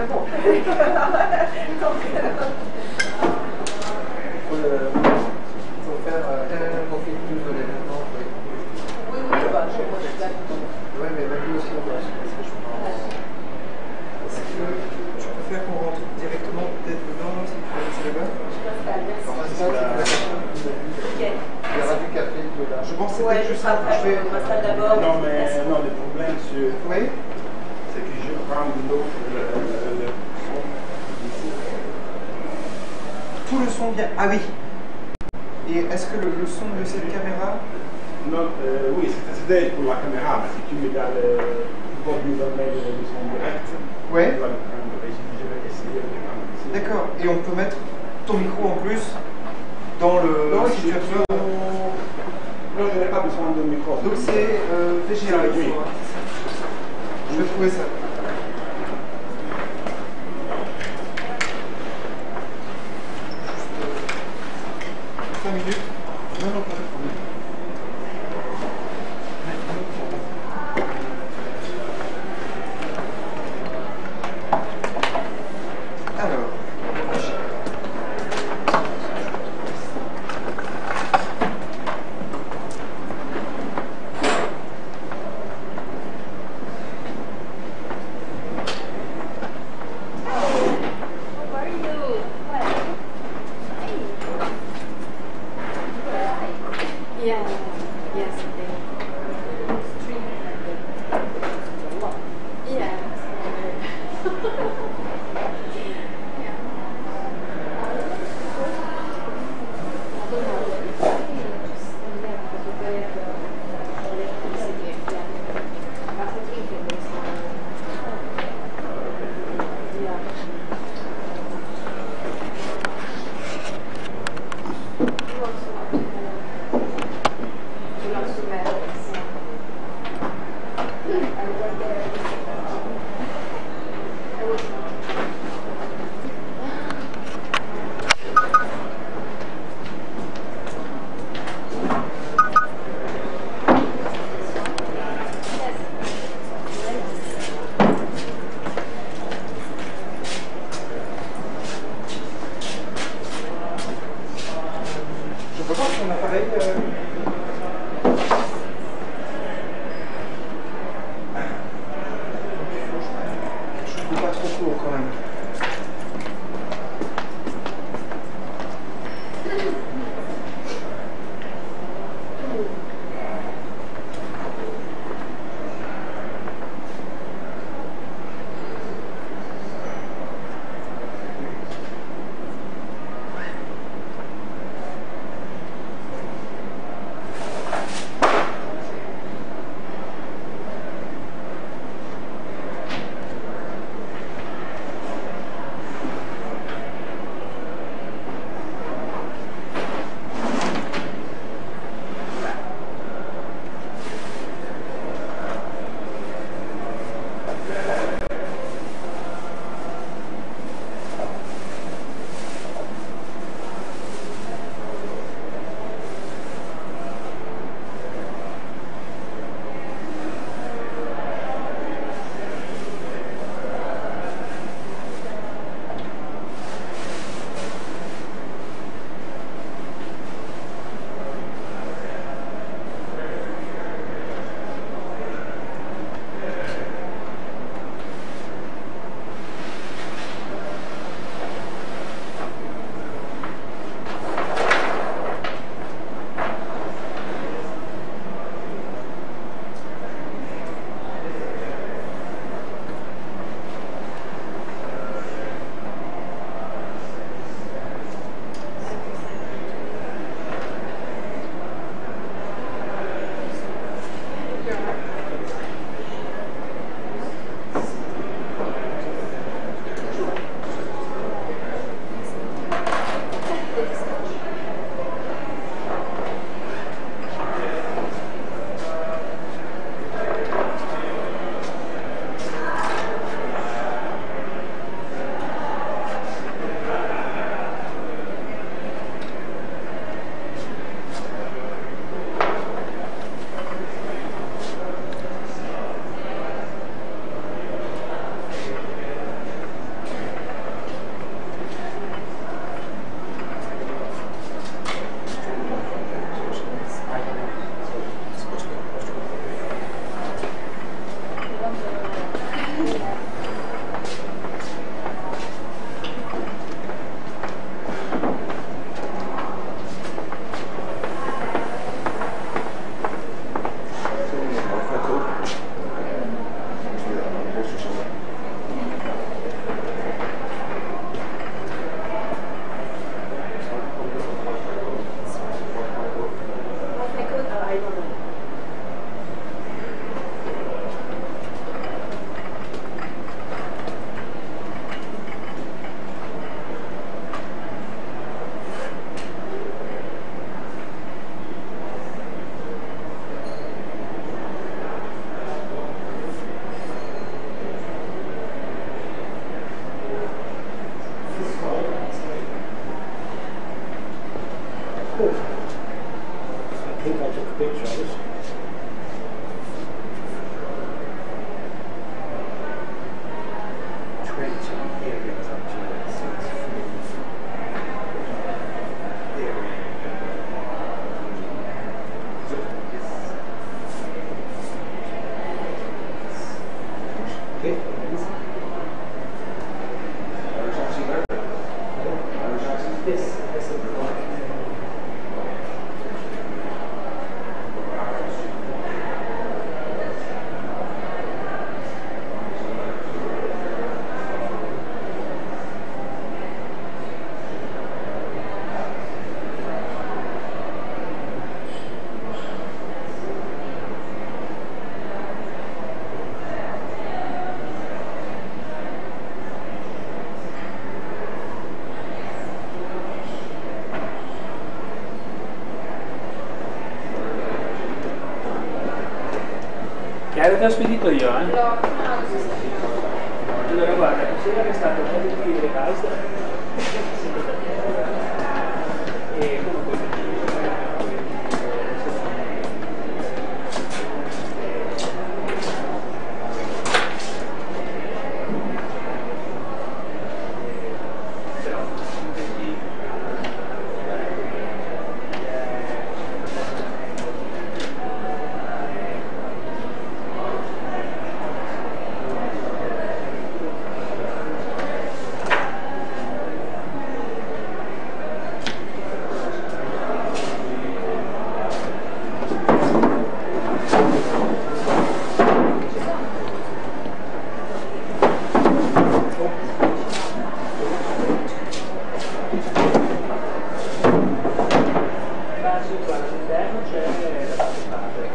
Ah bon. Faut faire profil plus de l'événement. Oui, Oui, bah, je suis d'accord. ouais, mais même lui aussi, on doit assumer ce que je pense. Est-ce que je préfère qu'on rentre directement peut-être dedans si tu veux laisser là-bas? Enfin, c'est ça, c'est la personne qui nous a dit. Il y aura du café de là. Je pense que c'était juste ça. Je fais. Non, mais non, le problème, Oui. c'est que je prends l'eau, le son ici. Tout le son vient. Ah oui. Et est-ce que le son de cette caméra? Non, oui, c'était pour la caméra, mais si tu me donnes nous donner le son direct, Ouais. tu vas le prendre. Et je vais essayer de le prendre ici. D'accord. Et on peut mettre ton micro en plus dans le. Non, si tu as besoin. Non, je n'ai pas besoin de micro. Donc c'est VGA. Oui. Je vais trouver ça. Juste 5 minutes. Non, non, pas de problème. Alors. Oui. Chiaro, te l'ho spedito io, eh? Allora guarda, considera che è stato un po' di revised e comunque all'interno c'è la parte padre.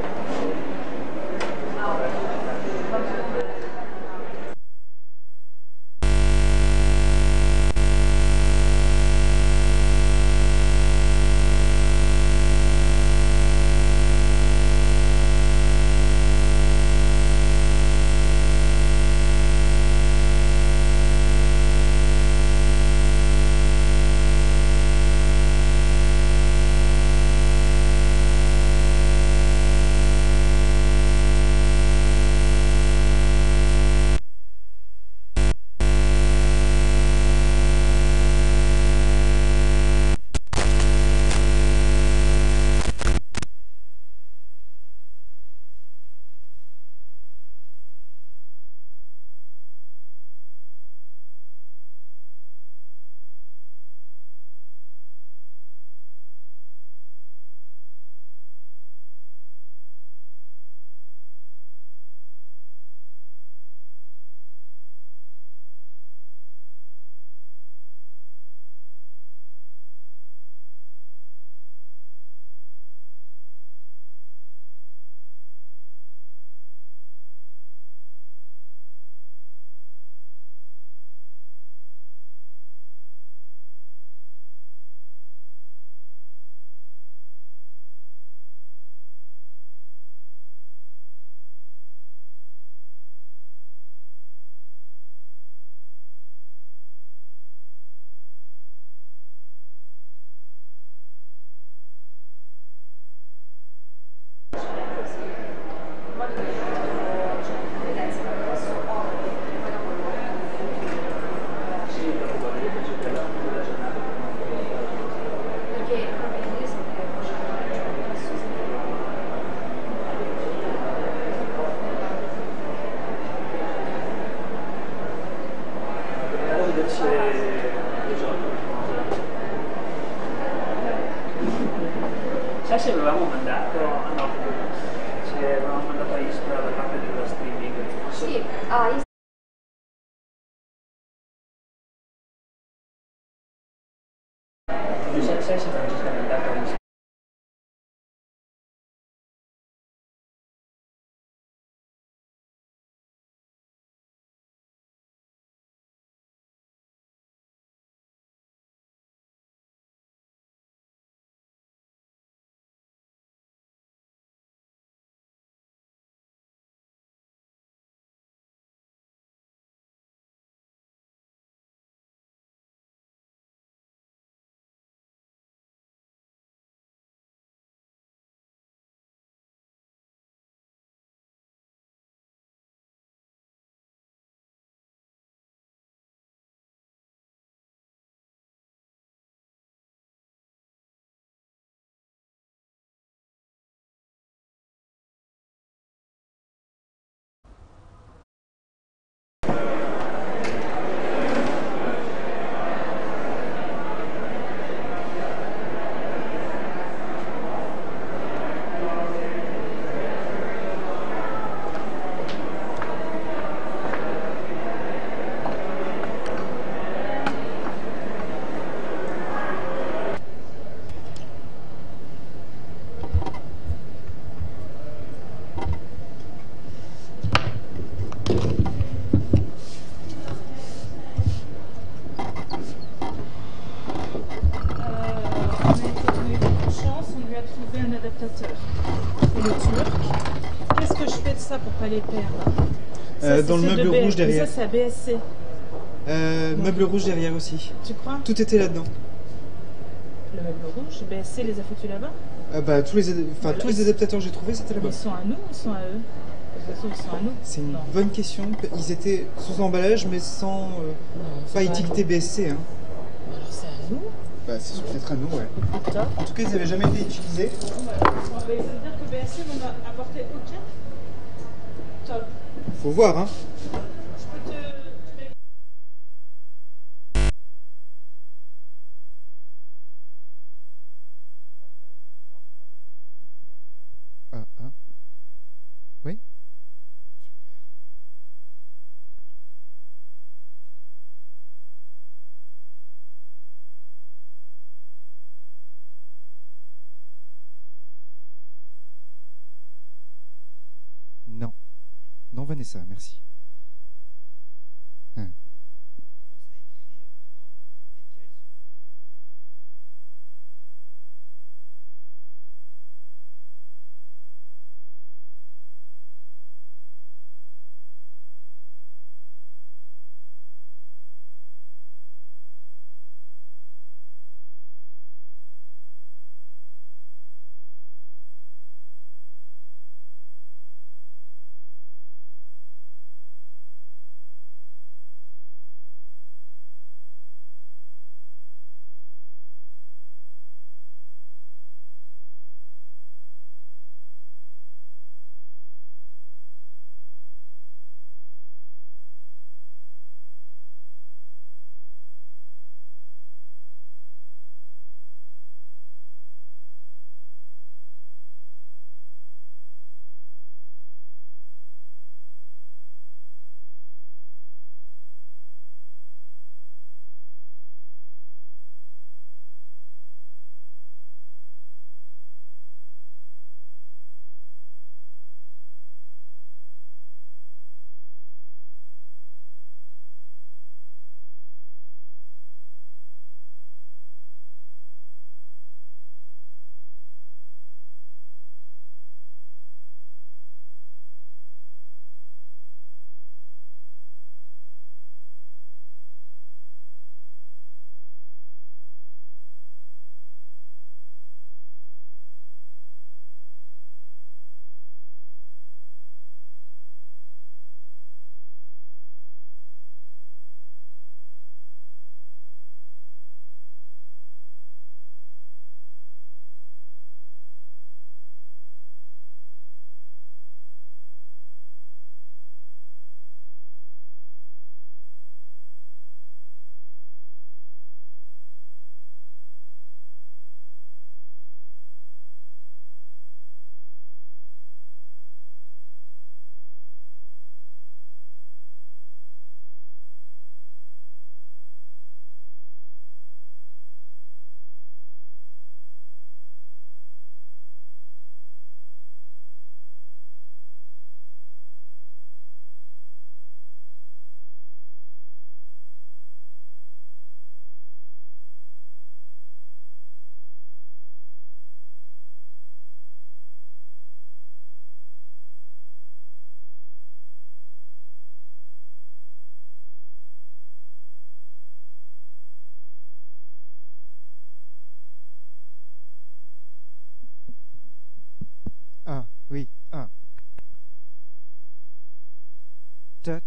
Sai se avevamo mandato, ah no, se avevamo mandato a Istra la parte dello streaming? Sì, ah, Sai se Francesca ha mandato a Istra? ça pour pas les perdre. Ça, Dans le c'est ceux meuble de rouge derrière. Mais ça, c'est à BSC. Meuble rouge derrière aussi. Tu crois? Tout était là-dedans. Le meuble rouge, BSC les a foutus là-bas? Bah, tous les adaptateurs que j'ai trouvés, c'était Mais là-bas. ils sont à nous ou ils sont à eux? De toute façon, ils sont à nous. C'est une Non. bonne question. Ils étaient sous emballage, mais sans. c'est pas pas étiqueté BSC. Hein. Mais alors c'est à nous? Bah, c'est peut-être à nous, ouais. Top. En tout cas, ils n'avaient jamais été utilisés. Ça veut dire que BSC n'en a apporté aucun? Top. Faut voir, hein. Je peux te... Oui. Non. Non, Vanessa, merci. Hein. Ah, oui, ah. Ta.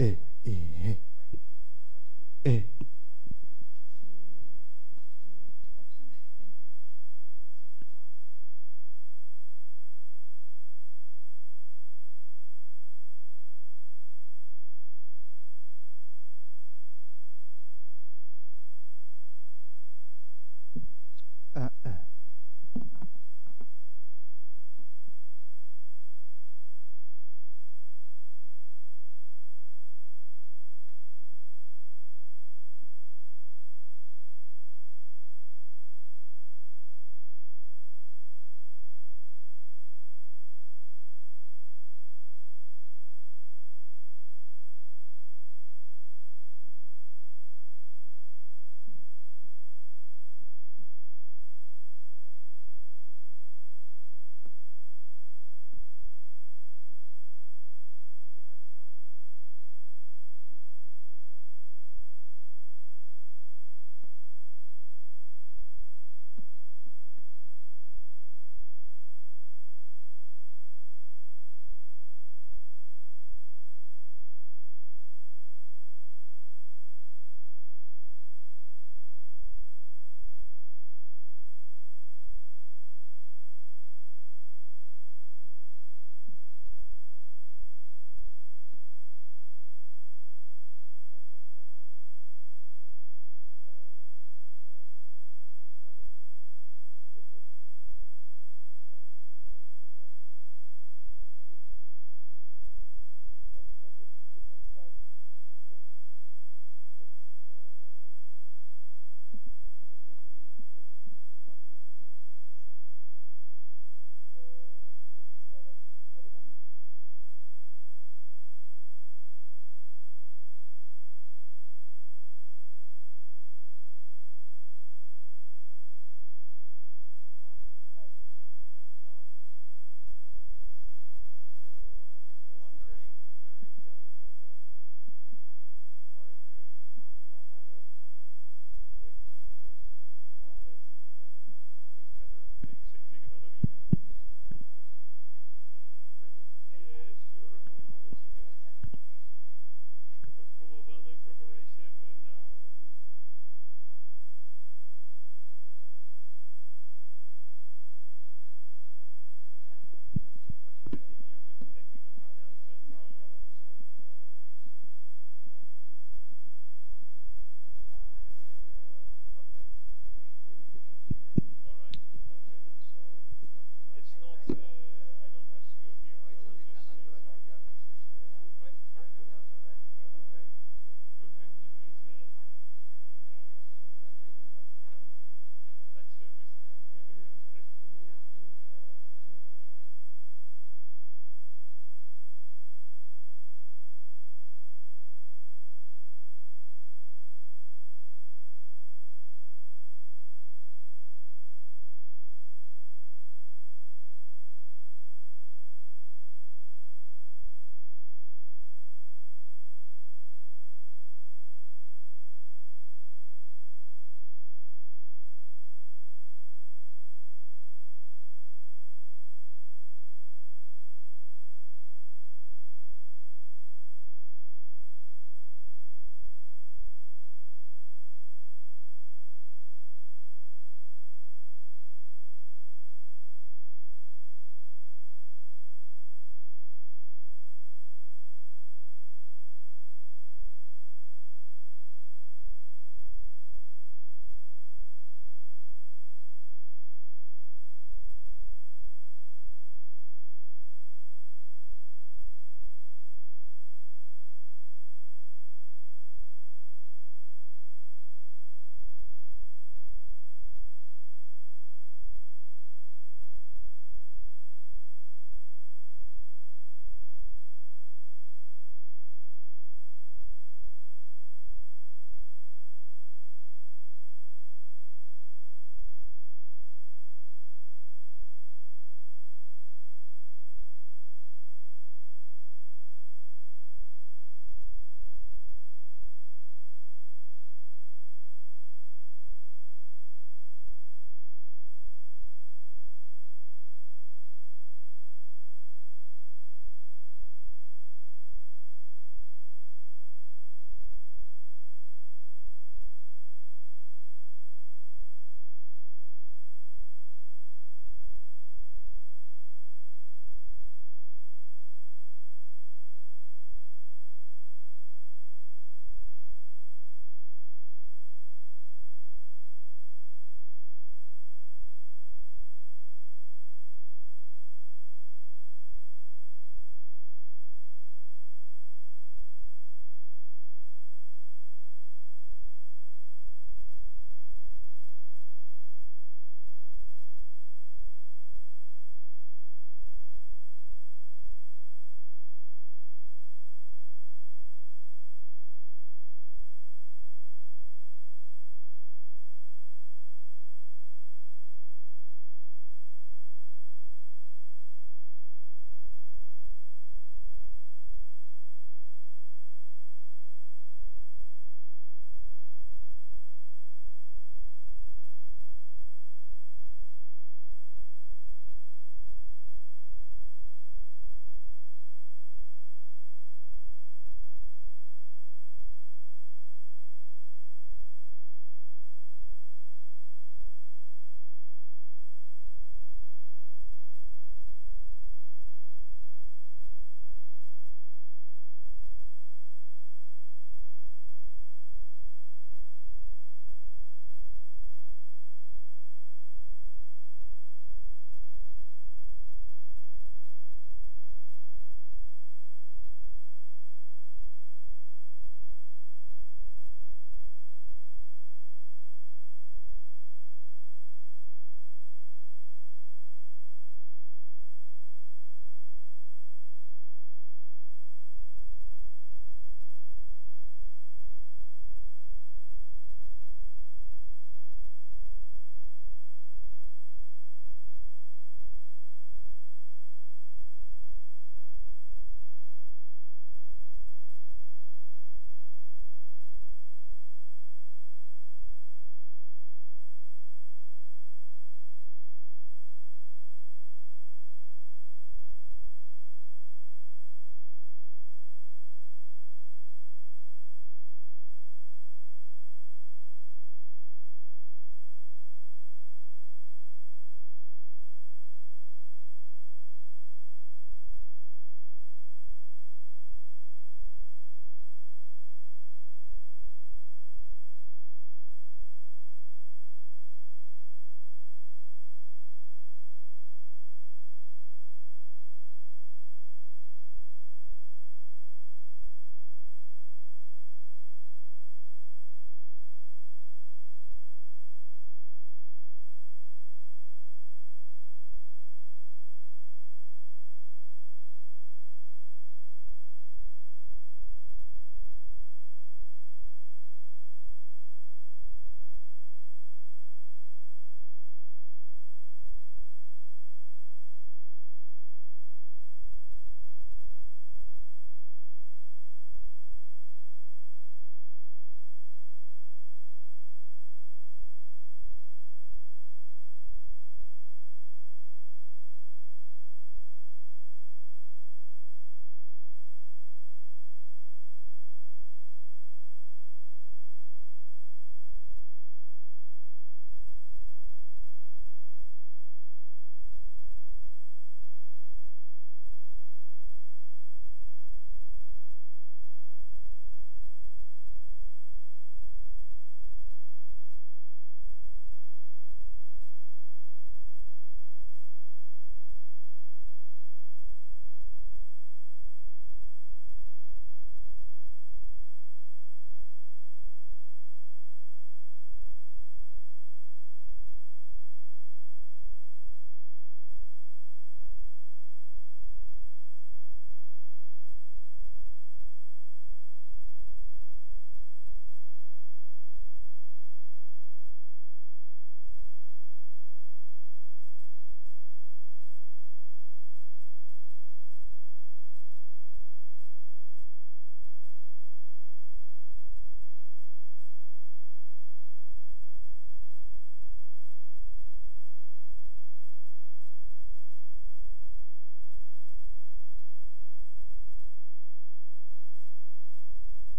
eh, eh, eh. Ah, ah.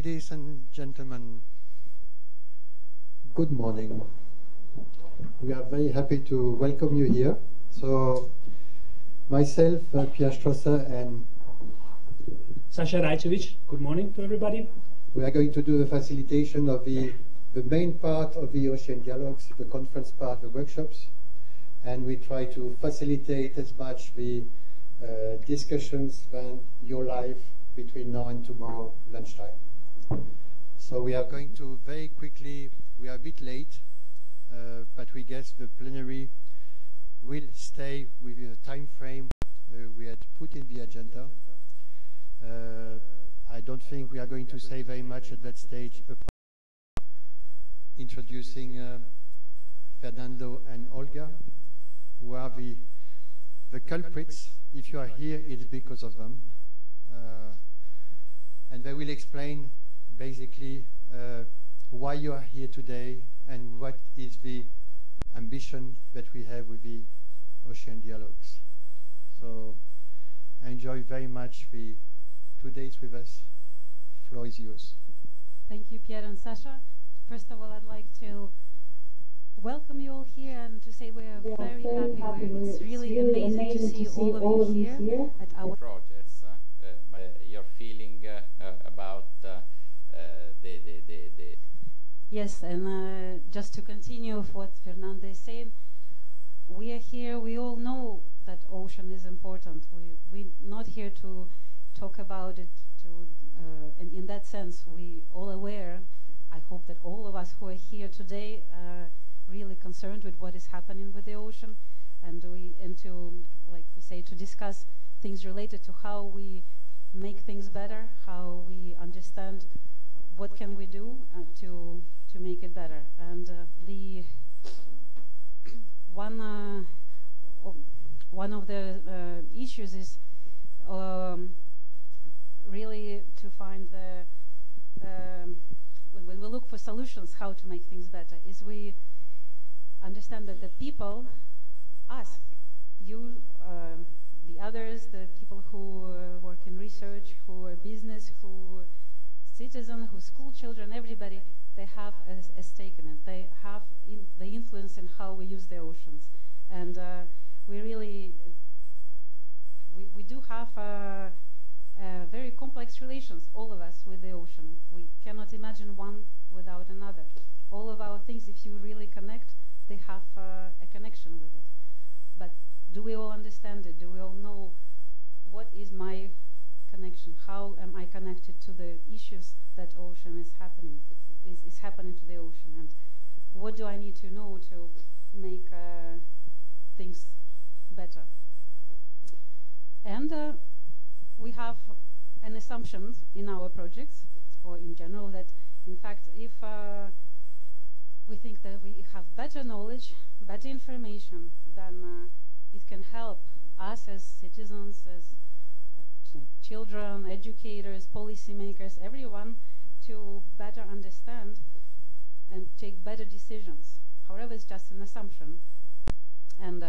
Ladies and gentlemen, good morning. We are very happy to welcome you here. So, myself, Pierre Strasser, and Sasha Rajcevic, good morning to everybody. we are going to do the facilitation of the main part of the Ocean Dialogues, the conference part, the workshops, and we try to facilitate as much the discussions than your life between now and tomorrow lunchtime. So we are going to very quickly, we are a bit late, but we guess the plenary will stay within the time frame we had put in the agenda. I don't think we are going to say very much at that stage apart introducing Fernando and Olga, who are the culprits. If you are here, it's because of them. And they will explain basically why you are here today and what is the ambition that we have with the Ocean Dialogues. So I enjoy very much the 2 days with us. Floor is yours. Thank you, Pierre and Sasha. First of all, I'd like to welcome you all here and to say we're very happy. It's really amazing to see all of you here at our projects. Your feeling about the Yes, and just to continue with what Fernando is saying, we are here, we all know that ocean is important. We're not here to talk about it, and in that sense, we all aware, I hope that all of us who are here today are really concerned with what is happening with the ocean, and to, like we say, to discuss things related to how we make things better, how we understand what can we do to make it better. And the one of the issues is really to find the when we look for solutions how to make things better, is we understand that the people, us, you, the others, the people who work in research, who are business, who citizens, who school children, everybody, they have a stake in it. They have the influence in how we use the oceans. And we really, we do have very complex relations, all of us, with the ocean. We cannot imagine one without another. All of our things, if you really connect, they have a connection with it. But do we all understand it? Do we all know what is my connection? How am I connected to the issues that ocean is happening to the ocean? And what do I need to know to make things better? And we have an assumption in our projects, or in general, that in fact, if we think that we have better knowledge, better information, then it can help us as citizens, as children, educators, policymakers, everyone, to better understand and take better decisions. However, it's just an assumption. And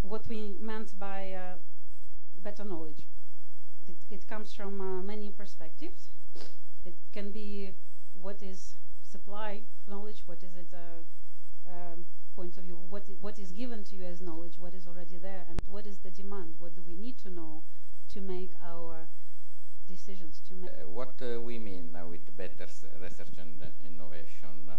what we meant by better knowledge, it comes from many perspectives. It can be what is supply knowledge, what is it point of view, what is given to you as knowledge, what is already there, and what is the demand, what do we need to know to make our decisions. What we mean with better research and innovation,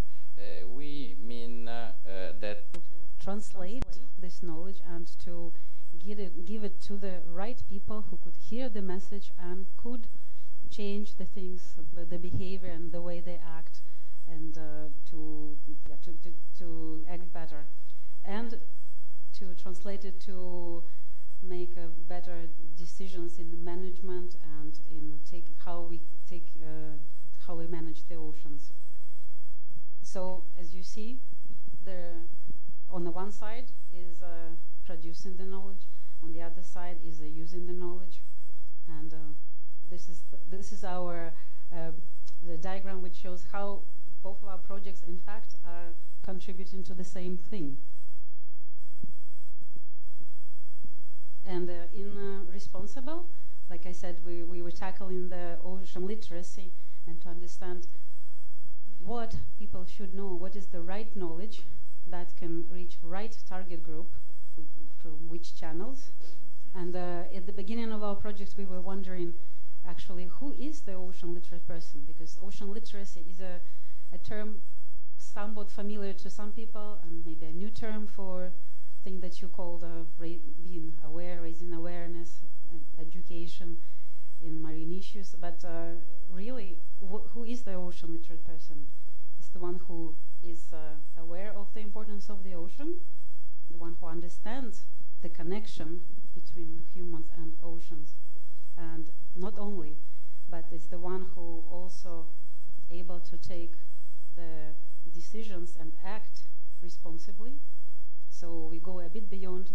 we mean that to translate this knowledge and to give it to the right people who could hear the message and could change the things, the behavior and the way they act, and to act better, and to translate it to make better decisions in the management and in how we manage the oceans. So as you see, on the one side is producing the knowledge, on the other side is using the knowledge, and this is our the diagram which shows how both of our projects in fact are contributing to the same thing. And in responsible, like I said, we were tackling the ocean literacy and to understand what people should know, what is the right knowledge that can reach right target group, from which channels. And at the beginning of our project, we were wondering, actually, who is the ocean literate person? Because ocean literacy is a term somewhat familiar to some people, and maybe a new term for thing that you call being aware, raising awareness, education in marine issues. But really, who is the ocean literate person? It's the one who is aware of the importance of the ocean, the one who understands the connection between humans and oceans, and not only, but it's the one who also able to take the decisions and act responsibly. So we go a bit beyond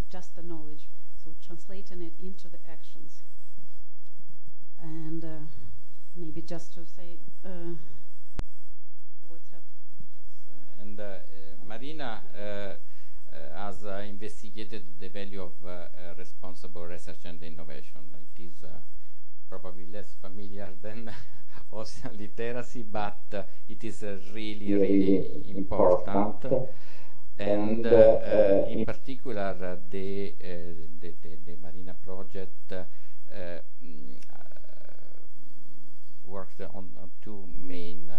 just the knowledge, so translating it into the actions. And maybe just to say what have... And Marina has investigated the value of responsible research and innovation. It is probably less familiar than ocean literacy, but it is really, really important. And in particular, the Marina project worked on two main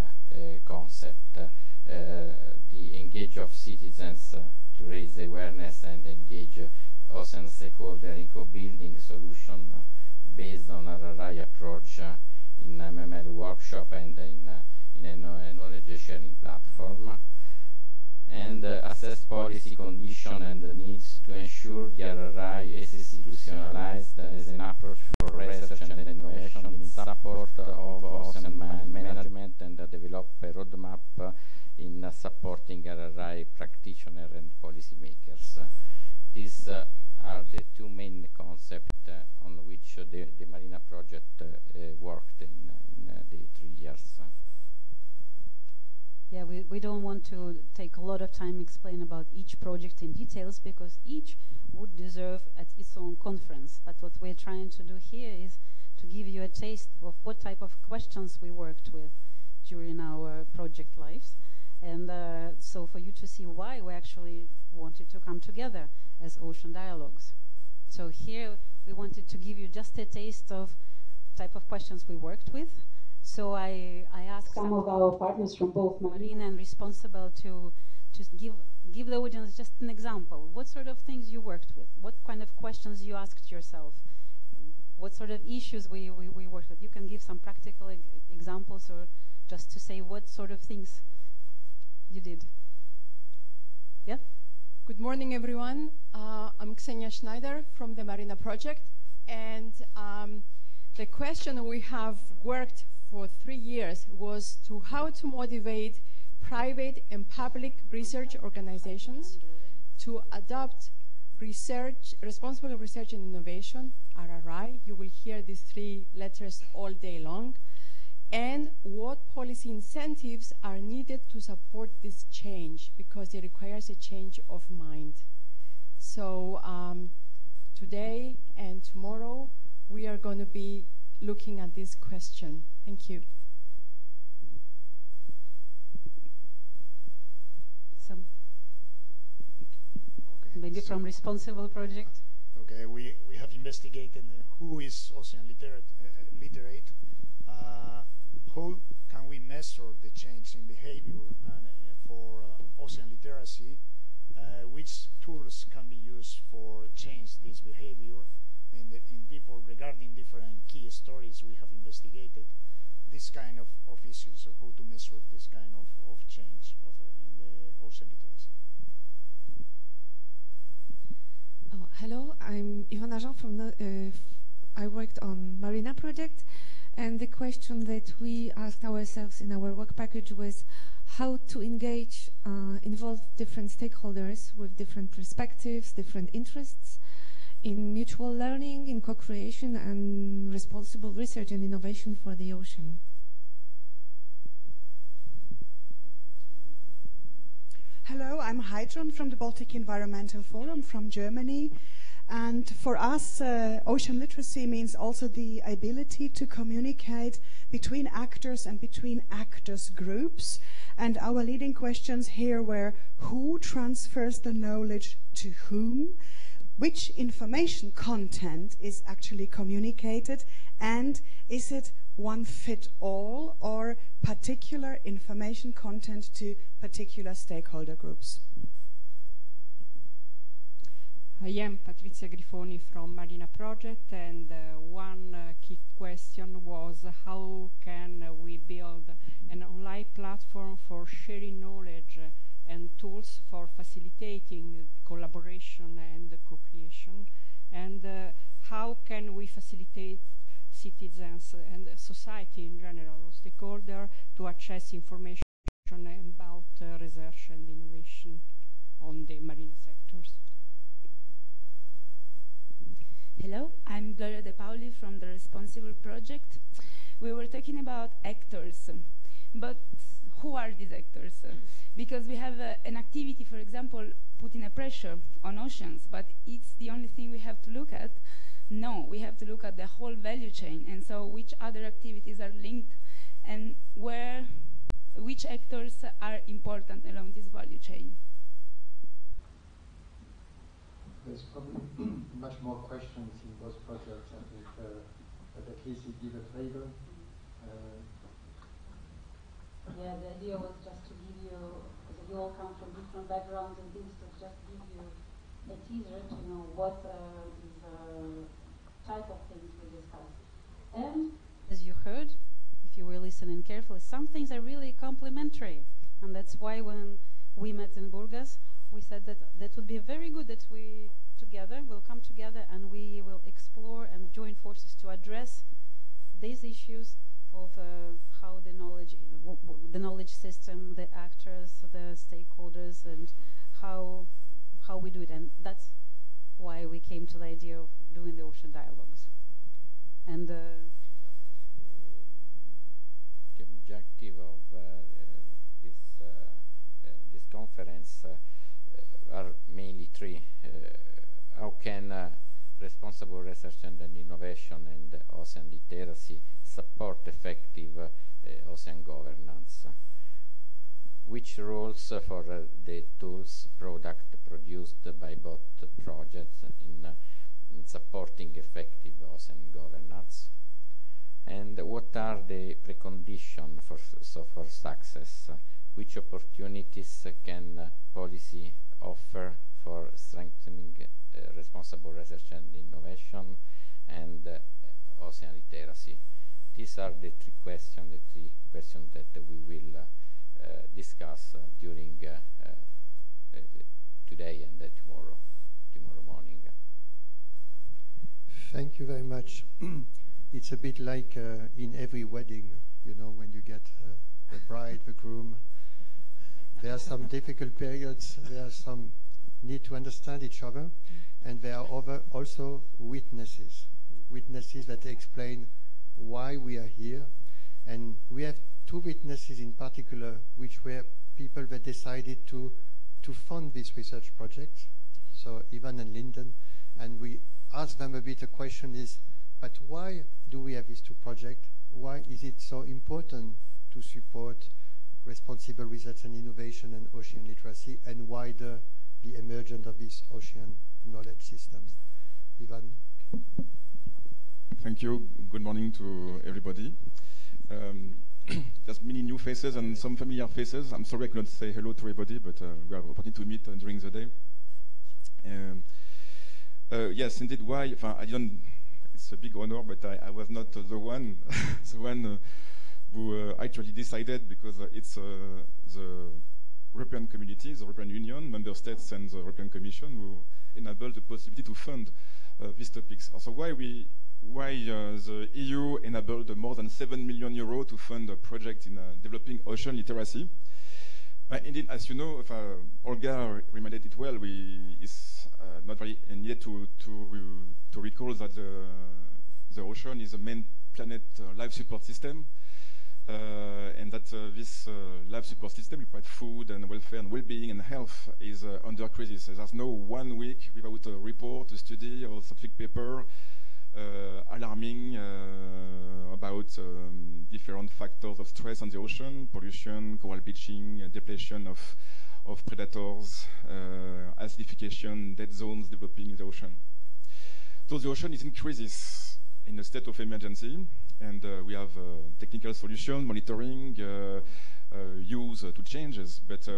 concepts. The engage of citizens to raise awareness and engage ocean stakeholders in co-building solution based on RRI approach in MML workshop and in a knowledge sharing platform, and assess policy condition and the needs to ensure the RRI is institutionalized as an approach for research and innovation in support of ocean management, and develop a roadmap in supporting RRI practitioners and policymakers. These are the two main concepts on which the Marina project worked in the 3 years. Yeah, we don't want to take a lot of time explain about each project in details, because each would deserve at its own conference. But what we're trying to do here is to give you a taste of what type of questions we worked with during our project lives. And so for you to see why we actually wanted to come together as Ocean Dialogues. So here we wanted to give you just a taste of type of questions we worked with. So I asked some of our partners from both Marina and Responsible to give the audience just an example. What sort of things you worked with? What kind of questions you asked yourself? What sort of issues we worked with? You can give some practical examples, or just to say what sort of things you did. Yeah? Good morning, everyone. I'm Ksenia Schneider from the Marina Project, and the question we have worked for 3 years was to how to motivate private and public research organizations to adopt research, responsible research and innovation, RRI. You will hear these 3 letters all day long. And what policy incentives are needed to support this change, because it requires a change of mind. So today and tomorrow we are going to be looking at this question. Thank you. Maybe from Responsible Project. Okay, we have investigated who is ocean literate. How can we measure the change in behavior and for ocean literacy? Which tools can be used for change this behavior in people regarding different key stories we have investigated? This kind of issues, or how to measure this kind of change in the ocean literacy. Oh, hello, I'm Ivana Jean from I worked on Marina Project, and the question that we asked ourselves in our work package was how to engage, involve different stakeholders with different perspectives, different interests in mutual learning, in co-creation and responsible research and innovation for the ocean. Hello, I'm Heidrun from the Baltic Environmental Forum from Germany. And for us, ocean literacy means also the ability to communicate between actors and between actors groups. And our leading questions here were: who transfers the knowledge to whom? Which information content is actually communicated? And is it one fit all or particular information content to particular stakeholder groups? I am Patrizia Grifoni from Marina Project, and one key question was how can we build an online platform for sharing knowledge and tools for facilitating collaboration and co-creation, and how can we facilitate citizens and society in general, stakeholders, to access information about research and innovation on the marine sectors. Hello, I'm Gloria De Pauli from the Responsible Project. We were talking about actors, but who are these actors? Because we have an activity, for example, putting a pressure on oceans, but it's the only thing we have to look at. No, we have to look at the whole value chain, and so which other activities are linked, and which actors are important along this value chain. There's probably much more questions in both projects, I think, but at least it gives a flavor. Yeah, the idea was just to give you, because you all come from different backgrounds and things, to just give you a teaser to know what these type of things we discussed. And as you heard, if you were listening carefully, some things are really complementary, and that's why when we met in Burgas, we said that that would be very good that we together will come together and we will explore and join forces to address these issues of how the knowledge system, the actors, the stakeholders, and how we do it. And that's why we came to the idea of doing the ocean dialogues. And the objective of this conference are mainly three. How can responsible research and innovation and ocean literacy support effective ocean governance? Which roles for the tools product produced by both projects in supporting effective ocean governance? And what are the preconditions for success? Which opportunities can policy offer for strengthening responsible research and innovation and ocean literacy? These are the three questions that we will discuss during today and tomorrow morning. Thank you very much. It's a bit like in every wedding, you know, when you get the bride, the groom. There are some difficult periods, there are some need to understand each other, and there are also witnesses that explain why we are here. And we have two witnesses in particular, which were people that decided to fund this research project, so Ivan and Lyndon, and we asked them a bit, the question is, but why do we have these two projects? Why is it so important to support responsible research and innovation and ocean literacy, and why the emergence of this ocean knowledge system? Ivan? Thank you. Good morning to everybody. There's many new faces and some familiar faces. I'm sorry I could not say hello to everybody, but we have opportunity to meet during the day. Yes, indeed. Why? I didn't. It's a big honor, but I was not the one, who actually decided, because it's the European Community, the European Union, member states, and the European Commission who enable the possibility to fund these topics. Also, why the EU enabled more than 7 million euros to fund a project in developing ocean literacy. Indeed, as you know, Olga reminded it well, it's not very needed to recall that the ocean is the main planet life support system. and that this life support system, we provide food and welfare and well-being and health, is under crisis. There's no 1 week without a report, a study, or scientific paper alarming about different factors of stress on the ocean: pollution, coral bleaching, depletion of predators, acidification, dead zones developing in the ocean. So the ocean is in crisis, in a state of emergency, and we have technical solution, monitoring, use to changes, but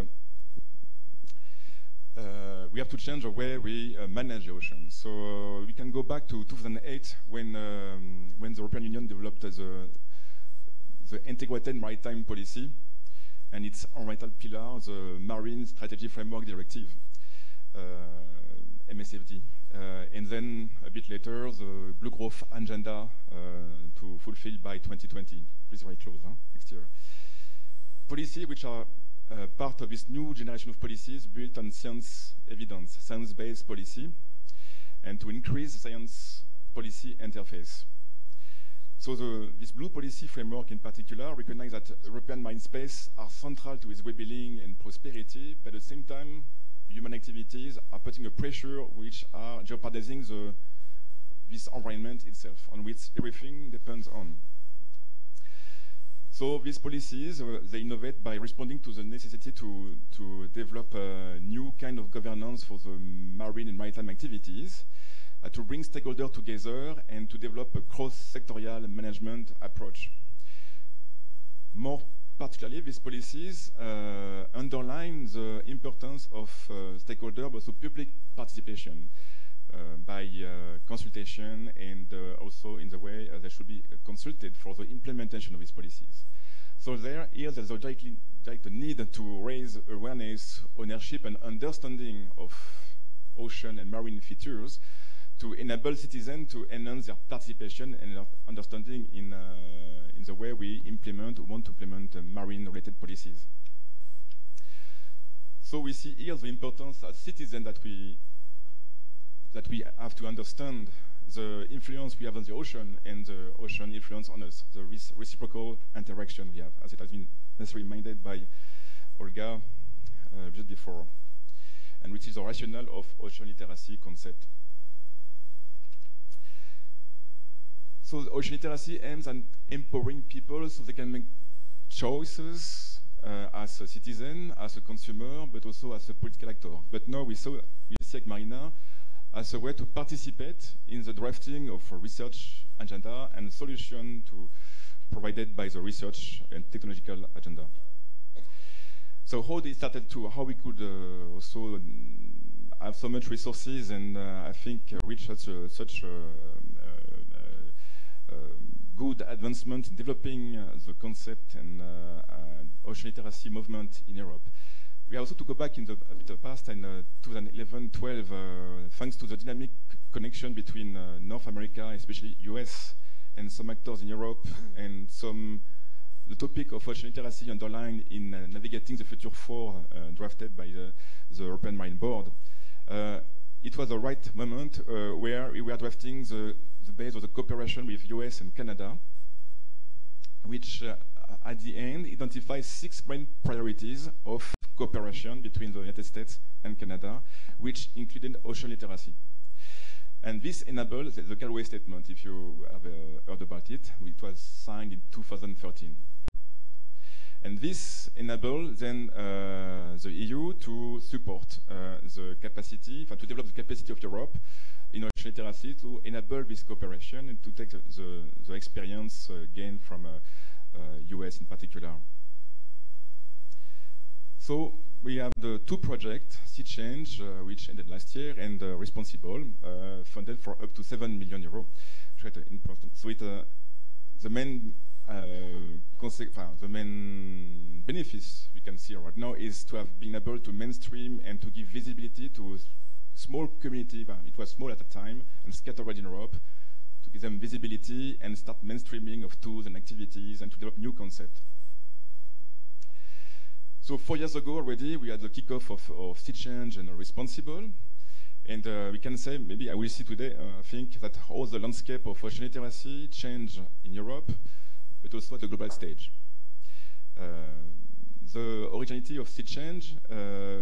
we have to change the way we manage the ocean. So we can go back to 2008 when the European Union developed the integrated maritime policy, and its environmental pillar, the Marine Strategy Framework Directive, MSFD. And then a bit later, the Blue Growth Agenda to fulfill by 2020. Please, very close, next year. Policy which are part of this new generation of policies built on science evidence, science-based policy, and to increase science policy interface. So this blue policy framework in particular recognizes that European marine space are central to its well-being and prosperity, but at the same time, human activities are putting a pressure which are jeopardizing this environment itself, on which everything depends on. So these policies, they innovate by responding to the necessity to develop a new kind of governance for the marine and maritime activities, to bring stakeholders together and to develop a cross-sectorial management approach. More particularly, these policies underline the importance of stakeholder, but also public participation by consultation, and also in the way they should be consulted for the implementation of these policies. So there's a direct need to raise awareness, ownership, and understanding of ocean and marine features to enable citizens to enhance their participation and understanding in the way we want to implement marine-related policies. So we see here the importance as citizens that we have to understand the influence we have on the ocean and the ocean influence on us, the reciprocal interaction we have, as it has been necessarily reminded by Olga just before, and which is the rationale of ocean literacy concept. So the ocean literacy aims at empowering people so they can make choices as a citizen, as a consumer, but also as a political actor. But now we see at Marina as a way to participate in the drafting of a research agenda and solution provided by the research and technological agenda. So how they started how we could also have so much resources and I think reach such good advancement in developing the concept and ocean literacy movement in Europe. We also to go back in the past in 2011-12, thanks to the dynamic connection between North America, especially US, and some actors in Europe, and the topic of ocean literacy underlined in Navigating the Future 4, drafted by the European Marine Board. It was the right moment where we were drafting the base of the cooperation with US and Canada, which at the end identifies 6 main priorities of cooperation between the United States and Canada, which included ocean literacy. And this enabled the Galway Statement, if you have heard about it, which was signed in 2013. And this enabled then the EU to support the capacity, to develop the capacity of Europe in ocean literacy to enable this cooperation and to take the experience gained from US in particular. So we have the 2 projects, Sea Change, which ended last year, and Responsible, funded for up to 7 million euros. So the main the main benefits we can see right now is to have been able to mainstream and to give visibility to small community. It was small at the time and scattered in Europe, to give them visibility and start mainstreaming of tools and activities and to develop new concepts. So 4 years ago already, we had the kickoff of Sea Change and Responsible. And we can say, maybe I will see today, I think, that how the landscape of ocean literacy changed in Europe, but also at the global stage. The originality of Sea Change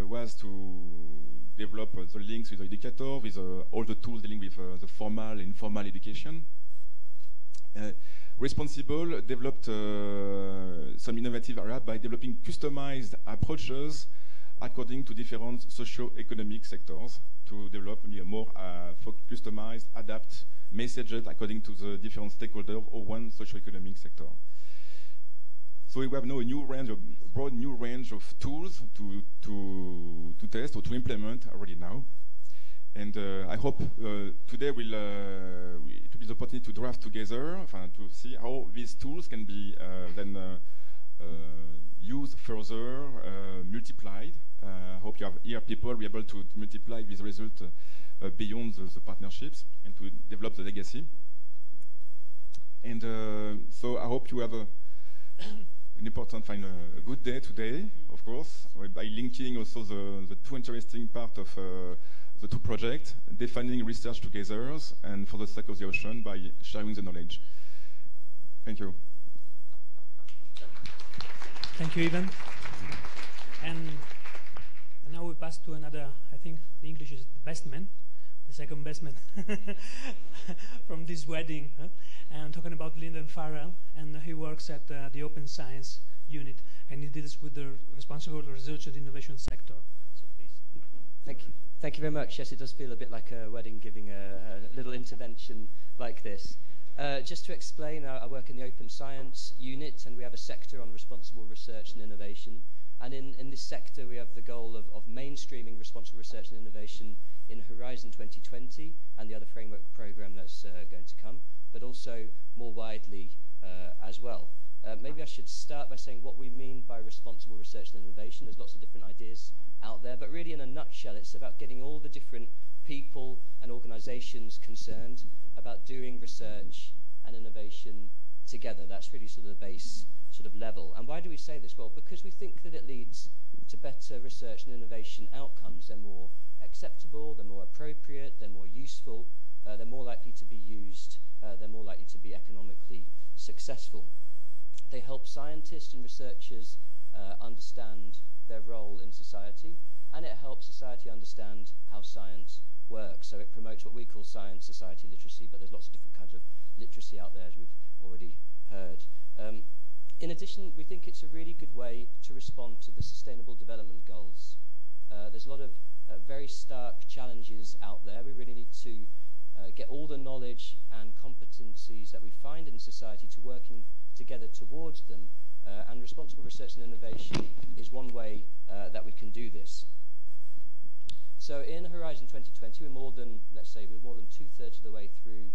was to develop the links with the indicator, with all the tools dealing with the formal and informal education. Responsible developed some innovative area by developing customized approaches according to different socio-economic sectors to develop a more customized, adapt messages according to the different stakeholders of one socio-economic sector. So we have now a broad new range of tools to test or to implement already now. And I hope today it will be the opportunity to draft together, to see how these tools can be then used further, multiplied. I hope you have here people will be able to multiply this result beyond the partnerships and to develop the legacy. And so I hope you have an important, a good day today, of course, by linking also the two interesting part of the two projects, defining research together, and for the sake of the ocean, by sharing the knowledge. Thank you. Thank you, Ivan. And now we pass to another, I think the English is the best man, the second best man from this wedding. And I'm talking about Lyndon Farrell, and he works at the Open Science Unit, and he deals with the responsible research and innovation sector. So please. Thank you. Thank you very much. Yes, it does feel a bit like a wedding, giving a little intervention like this. Just to explain, I work in the Open Science Unit, and we have a sector on responsible research and innovation. And in this sector, we have the goal of mainstreaming responsible research and innovation in Horizon 2020 and the other framework program that's going to come, but also more widely as well. Maybe I should start by saying what we mean by responsible research and innovation. There's lots of different ideas out there, but really in a nutshell, it's about getting all the different people and organizations concerned about doing research and innovation together. That's really sort of the base sort of level. And why do we say this? Well, because we think that it leads to better research and innovation outcomes. They're more acceptable, they're more appropriate, they're more useful, they're more likely to be used, they're more likely to be economically successful. They help scientists and researchers understand their role in society, and it helps society understand how science works. So it promotes what we call science-society literacy, but there's lots of different kinds of literacy out there, as we've already heard. In addition, we think it's a really good way to respond to the Sustainable Development Goals. There's a lot of very stark challenges out there. We really need to get all the knowledge and competencies that we find in society to working together towards them. And responsible research and innovation is one way that we can do this. So in Horizon 2020, we're more than 2/3 of the way through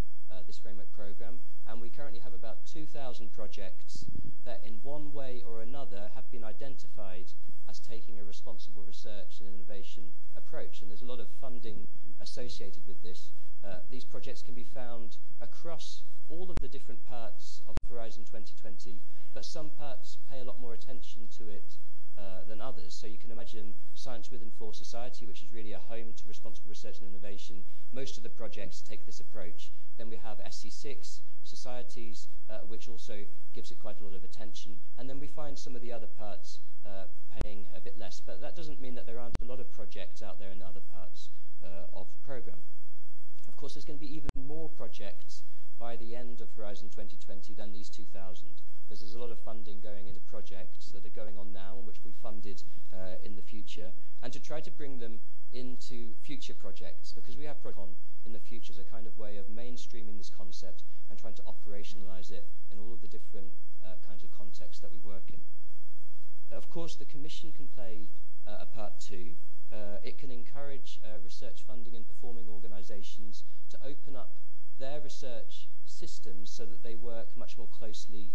this framework program, and we currently have about 2,000 projects that in one way or another have been identified as taking a responsible research and innovation approach. And there's a lot of funding associated with this. These projects can be found across all of the different parts of Horizon 2020, but some parts pay a lot more attention to it than others. So you can imagine Science Within For Society, which is really a home to responsible research and innovation. Most of the projects take this approach. Then we have SC6, Societies, which also gives it quite a lot of attention. And then we find some of the other parts paying a bit less. But that doesn't mean that there aren't a lot of projects out there in the other parts of the program. Of course, there's going to be even more projects by the end of Horizon 2020 than these 2,000. There's a lot of funding going into projects that are going on now and which we funded in the future, and to try to bring them into future projects, because we have projects in the future as a kind of way of mainstreaming this concept and trying to operationalize it in all of the different kinds of contexts that we work in. Of course, the Commission can play a part too. It can encourage research funding and performing organizations to open up their research systems so that they work much more closely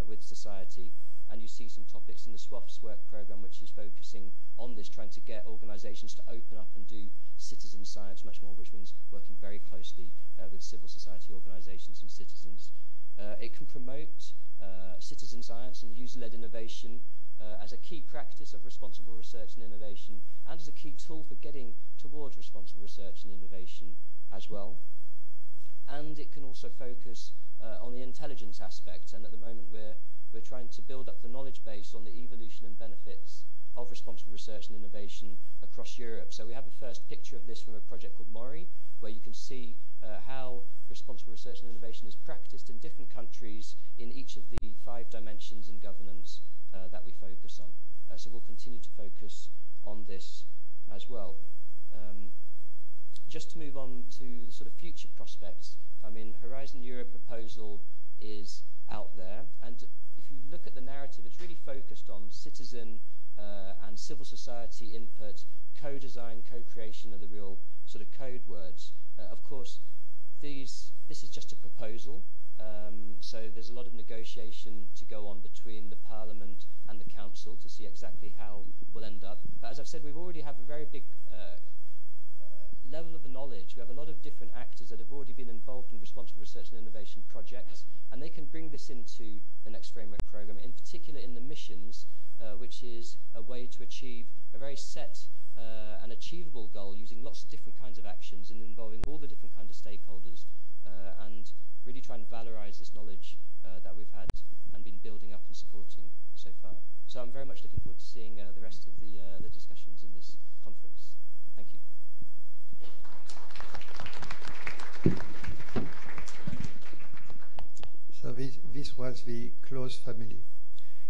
with society. And you see some topics in the SWOF's work program which is focusing on this, trying to get organizations to open up and do citizen science much more, which means working very closely with civil society organizations and citizens. It can promote citizen science and user-led innovation as a key practice of responsible research and innovation, and as a key tool for getting towards responsible research and innovation as well. And it can also focus on the intelligence aspect, and at the moment we're we're trying to build up the knowledge base on the evolution and benefits of responsible research and innovation across Europe. So we have a first picture of this from a project called MORI, where you can see how responsible research and innovation is practiced in different countries in each of the 5 dimensions in governance that we focus on. So we'll continue to focus on this as well. Just to move on to the sort of future prospects, I mean, Horizon Europe proposal is out there, and if you look at the narrative, it's really focused on citizen and civil society input. Co-design, co-creation are the real sort of code words. Of course, this is just a proposal, so there's a lot of negotiation to go on between the Parliament and the Council to see exactly how we'll end up. But as I've said, we've already have a very big level of knowledge. We have a lot of different actors that have already been involved in responsible research and innovation projects, and they can bring this into the next framework program, in particular in the missions, which is a way to achieve a very set and achievable goal using lots of different kinds of actions and involving all the different kinds of stakeholders, and really try and valorize this knowledge that we've had and been building up and supporting so far. So I'm very much looking forward to seeing the rest of the discussions in this conference. Thank you. So this was the close family.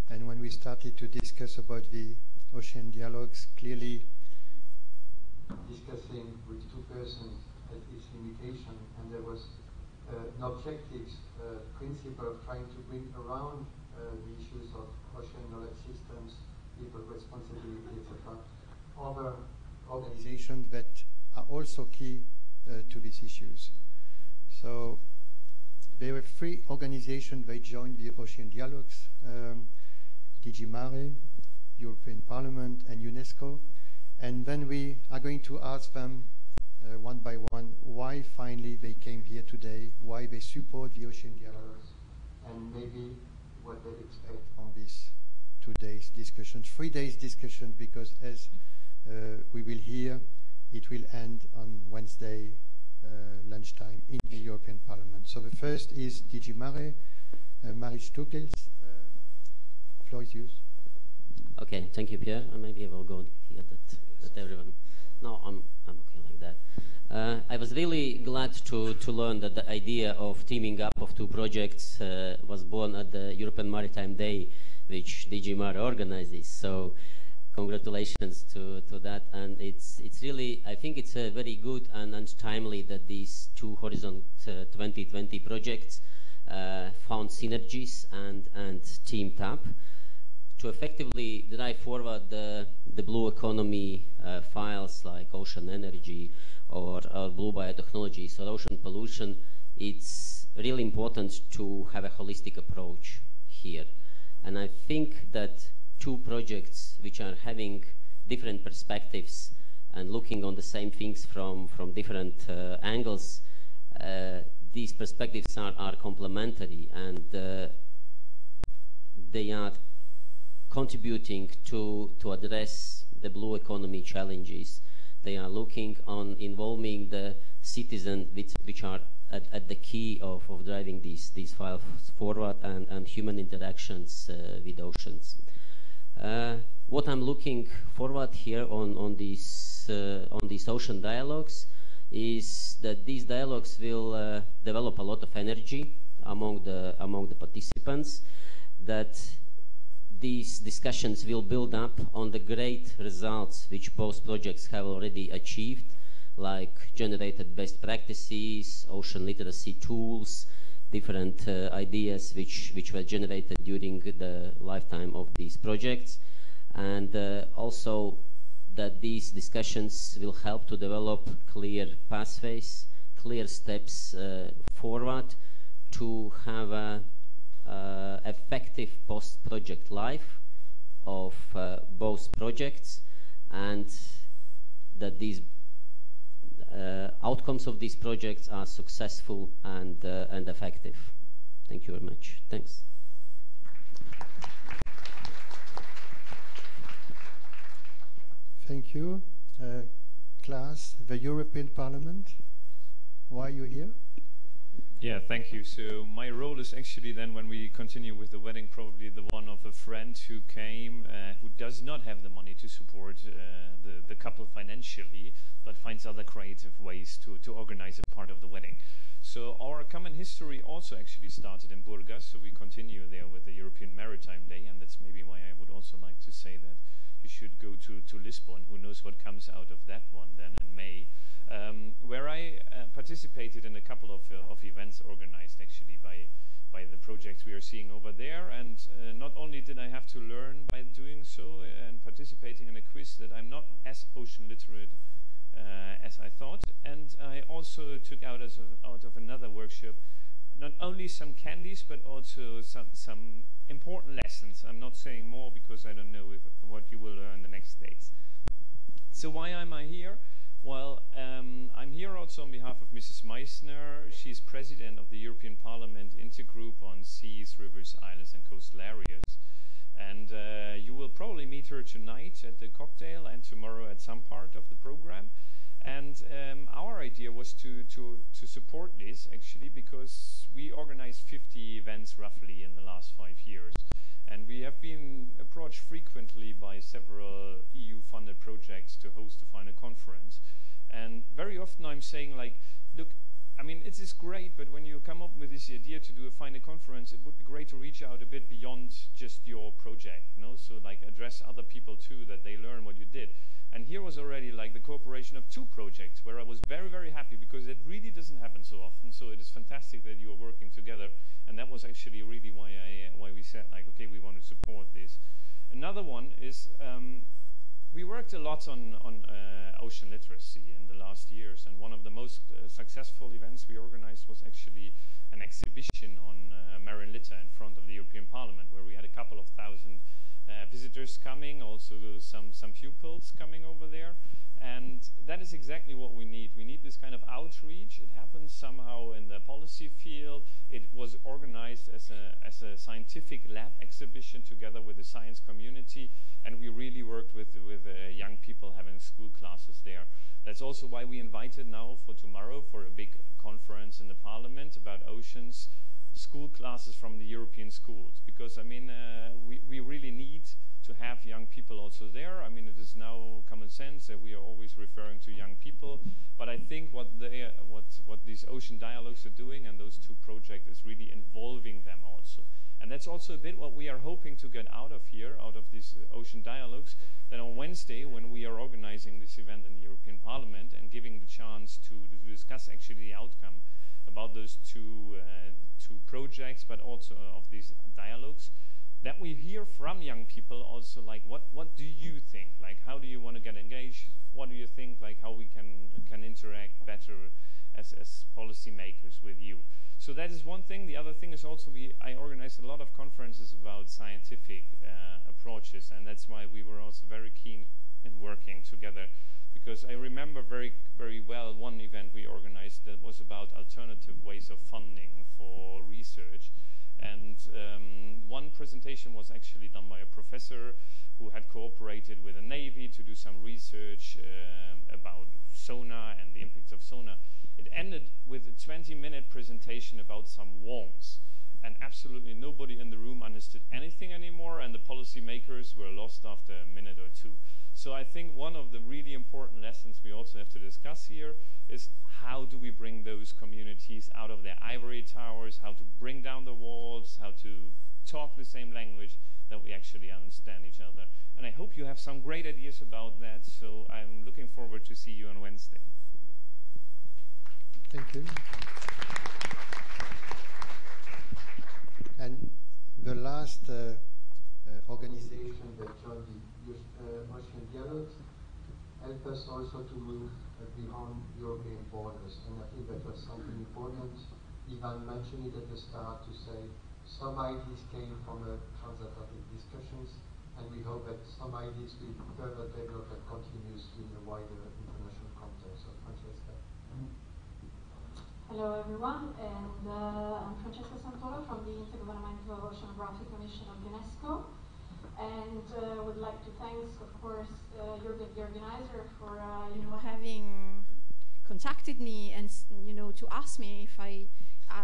And when we started to discuss about the ocean dialogues, clearly discussing with 2 persons at its limitation, and there was an objective principle of trying to bring around the issues of ocean knowledge systems, people responsibility, etc., other organizations that are also key to these issues. So there were 3 organizations that joined the Ocean Dialogues, DG Mare, European Parliament, and UNESCO. And then we are going to ask them one by one why finally they came here today, why they support the Ocean Dialogues, and maybe what they expect from this 2 days discussion, 3 days discussion, because as we will hear, it will end on Wednesday lunchtime in the European Parliament. So the first is DG Mare, Marie Stukels. Floor is yours. Okay, thank you, Pierre. Maybe I will go here that everyone. No, I'm okay like that. I was really glad to learn that the idea of teaming up of 2 projects was born at the European Maritime Day, which DG Mare organizes. So congratulations to that, and it's really, I think it's very good and timely that these 2 Horizon 2020 projects found synergies and teamed up to effectively drive forward the blue economy files like ocean energy or blue biotechnologies or ocean pollution. It's really important to have a holistic approach here, and I think that 2 projects which are having different perspectives and looking on the same things from different angles, these perspectives are complementary, and they are contributing to address the blue economy challenges. They are looking on involving the citizens, which are at the key of driving these files forward, and human interactions with oceans. What I'm looking forward here on these ocean dialogues is that these dialogues will develop a lot of energy among the participants, that these discussions will build up on the great results which both projects have already achieved, like generated best practices, ocean literacy tools, different ideas which were generated during the lifetime of these projects, and also that these discussions will help to develop clear pathways, clear steps forward to have a effective post-project life of both projects, and that these outcomes of these projects are successful and effective. Thank you very much. Thanks. Thank you. Class, the European Parliament, why are you here? Yeah, thank you. So my role is actually then, when we continue with the wedding, probably the one of a friend who came, who does not have the money to support the couple financially, but finds other creative ways to organize a part of the wedding. So our common history also actually started in Burgas, so we continue there with the European Maritime Day, and that's maybe why I would also like to say that you should go to Lisbon. Who knows what comes out of that one then in May. Where I participated in a couple of events organized actually by the projects we are seeing over there, and not only did I have to learn by doing so and participating in a quiz that I'm not as ocean literate as I thought, and I also took out of another workshop not only some candies but also some important lessons. I'm not saying more because I don't know what you will learn the next days. So why am I here? Well, I'm here also on behalf of Mrs. Meissner. She's president of the European Parliament Intergroup on Seas, Rivers, Islands and Coastal Areas. And you will probably meet her tonight at the cocktail and tomorrow at some part of the program. And our idea was to support this actually, because we organized 50 events roughly in the last 5 years. And we have been approached frequently by several EU-funded projects to host a final conference. And very often I'm saying, like, look, I mean, it is great, but when you come up with this idea to do a final conference, it would be great to reach out a bit beyond just your project, you know? So, like, address other people too, that they learn what you did. And here was already, like, the cooperation of 2 projects where I was very, very happy, because it really doesn't happen so often. So it is fantastic that you are working together. And that was actually really why we said, like, okay, we want to support this. Another one is we worked a lot on ocean literacy in the last years, and one of the most successful events we organized was actually an exhibition on marine litter in front of the European Parliament, where we had a couple of thousand visitors coming, also some pupils coming over there. And that is exactly what we need. We need this kind of outreach. It happens somehow in the policy field. It was organized as a scientific lab exhibition together with the science community, and we really worked with young people having school classes there. That's also why we invited now for tomorrow for a big conference in the Parliament about oceans, school classes from the European schools. Because, I mean, we really need to have young people also there. I mean, it is now common sense that we are always referring to young people, but I think what these ocean dialogues are doing, and those 2 projects, is really involving them also. And that's also a bit what we are hoping to get out of here, out of these ocean dialogues, that on Wednesday, when we are organizing this event in the European Parliament and giving the chance to discuss actually the outcome about those two projects, but also of these dialogues, that we hear from young people also, like, what do you think? Like, how do you want to get engaged? What do you think, like, how we can interact better as policymakers with you? So that is one thing. The other thing is also I organized a lot of conferences about scientific approaches, and that's why we were also very keen in working together. Because I remember very, very well one event we organized that was about alternative ways of funding for research. And one presentation was actually done by a professor who had cooperated with the Navy to do some research about sonar and the impacts of sonar. It ended with a 20-minute presentation about some worms. And absolutely nobody in the room understood anything anymore, and the policymakers were lost after a minute or 2. So I think one of the really important lessons we also have to discuss here is how do we bring those communities out of their ivory towers, how to bring down the walls, how to talk the same language, that we actually understand each other. And I hope you have some great ideas about that, so I'm looking forward to see you on Wednesday. Thank you. And the last organization that joined the Ocean Dialogues helped us also to move beyond European borders. And I think that was something important. Ivan mentioned it at the start to say some ideas came from transatlantic discussions, and we hope that some ideas will further develop and continuously in a wider international context. So, Francesca. Hello everyone, and I'm Francesca Santoro from the Intergovernmental Oceanographic Commission of UNESCO, and would like to thank, of course, Jürgen, the organizer, for having contacted me and to ask me if I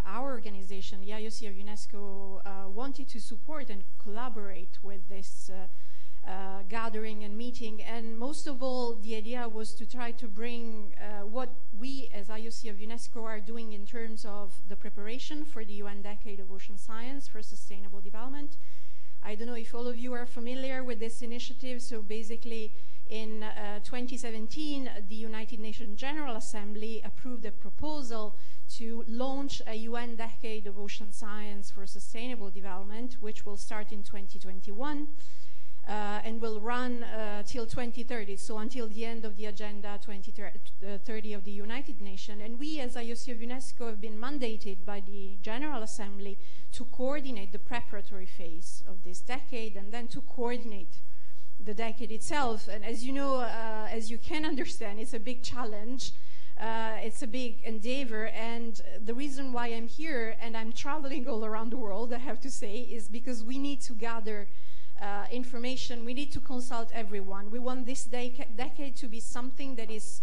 our organization, the IOC of UNESCO, wanted to support and collaborate with this gathering and meeting. And most of all, the idea was to try to bring what we as IOC of UNESCO are doing in terms of the preparation for the UN Decade of Ocean Science for Sustainable Development. I don't know if all of you are familiar with this initiative. So basically, in 2017, the United Nations General Assembly approved a proposal to launch a UN Decade of Ocean Science for Sustainable Development, which will start in 2021 and will run till 2030, so until the end of the Agenda 2030 of the United Nations. And we, as IOC of UNESCO, have been mandated by the General Assembly to coordinate the preparatory phase of this decade and then to coordinate the decade itself. And as you know, as you can understand, it's a big challenge. It's a big endeavor, and the reason why I'm here and I'm traveling all around the world, I have to say, is because we need to gather information. We need to consult everyone. We want this decade to be something that is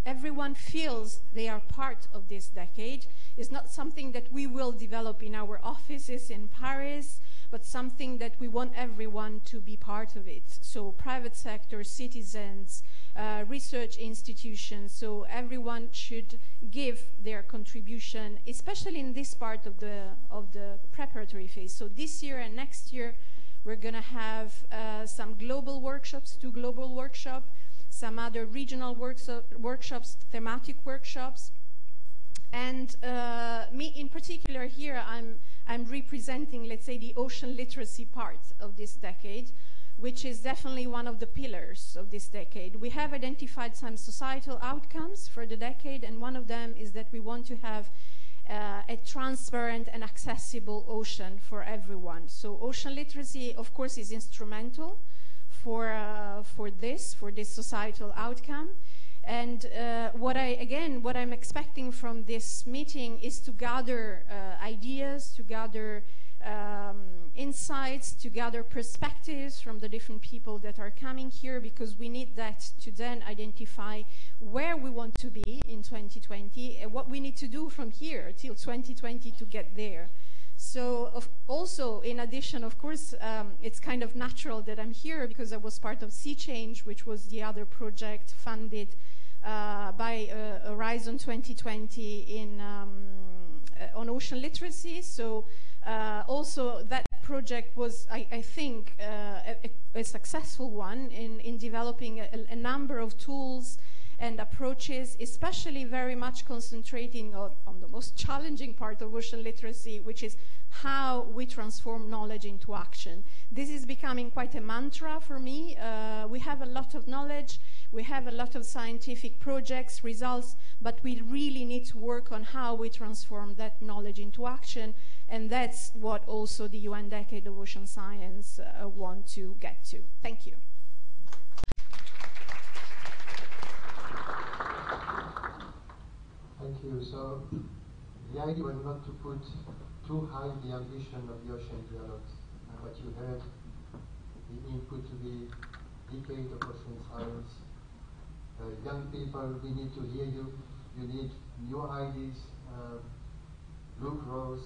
everyone feels they are part of this decade. It's not something that we will develop in our offices in Paris, but something that we want everyone to be part of it. So private sector, citizens, research institutions, so everyone should give their contribution, especially in this part of the preparatory phase. So this year and next year, we're going to have some global workshops, 2 global workshops, some other regional workshops, thematic workshops. And me in particular here, I'm representing, let's say, the ocean literacy part of this decade, which is definitely one of the pillars of this decade. We have identified some societal outcomes for the decade, and one of them is that we want to have a transparent and accessible ocean for everyone. So ocean literacy, of course, is instrumental for this societal outcome. And what I'm expecting from this meeting is to gather ideas, to gather insights, to gather perspectives from the different people that are coming here, because we need that to then identify where we want to be in 2020 and what we need to do from here till 2020 to get there. So also, in addition, of course, it's kind of natural that I'm here because I was part of Sea Change, which was the other project funded by Horizon 2020 on ocean literacy. So also that project was, I think, a successful one in developing a number of tools and approaches, especially very much concentrating on the most challenging part of ocean literacy, which is how we transform knowledge into action. This is becoming quite a mantra for me. We have a lot of knowledge, we have a lot of scientific projects, results, but we really need to work on how we transform that knowledge into action, and that's what also the UN Decade of Ocean Science want to get to. Thank you. Thank you. So the idea was not to put too high the ambition of the ocean dialogues. And what you heard, the input to the decade of ocean science. Young people, we need to hear you. You need new ideas. Blue growth,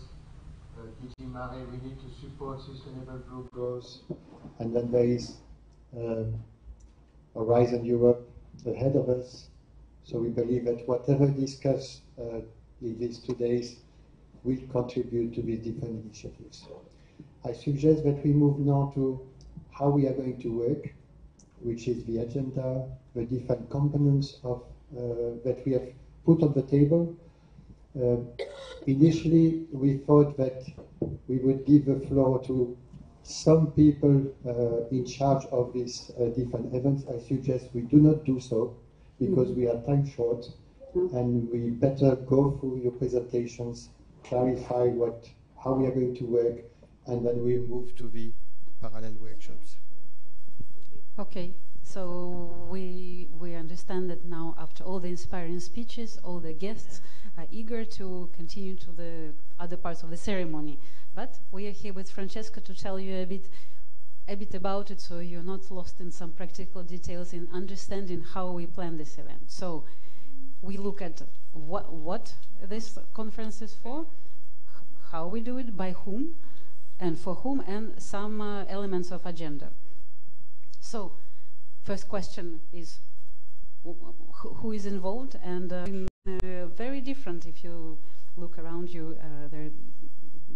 DG Mare, we need to support sustainable blue growth. And then there is Horizon Europe ahead of us. So we believe that whatever discussed in these 2 days will contribute to these different initiatives. I suggest that we move now to how we are going to work, which is the agenda, the different components of that we have put on the table. Initially, we thought that we would give the floor to some people in charge of these different events. I suggest we do not do so, because we are time short, and we better go through your presentations, clarify how we are going to work, and then we move to the parallel workshops. Okay, so we understand that now, after all the inspiring speeches, all the guests are eager to continue to the other parts of the ceremony. But we are here with Francesca to tell you a bit about it, so you're not lost in some practical details in understanding how we plan this event. So we look at what this conference is for, how we do it, by whom, and for whom, and some elements of agenda. So, first question is who is involved, and very different. If you look around you, there are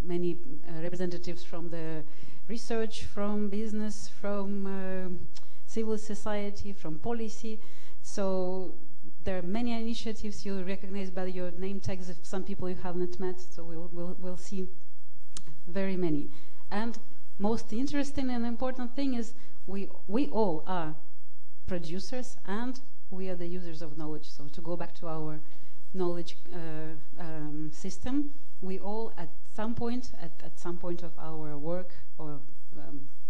many representatives from the research, from business, from civil society, from policy. So there are many initiatives you recognize by your name tags of some people you haven't met. So we'll see very many. And most interesting and important thing is we all are producers and we are the users of knowledge. So to go back to our knowledge system, we all at some point of our work or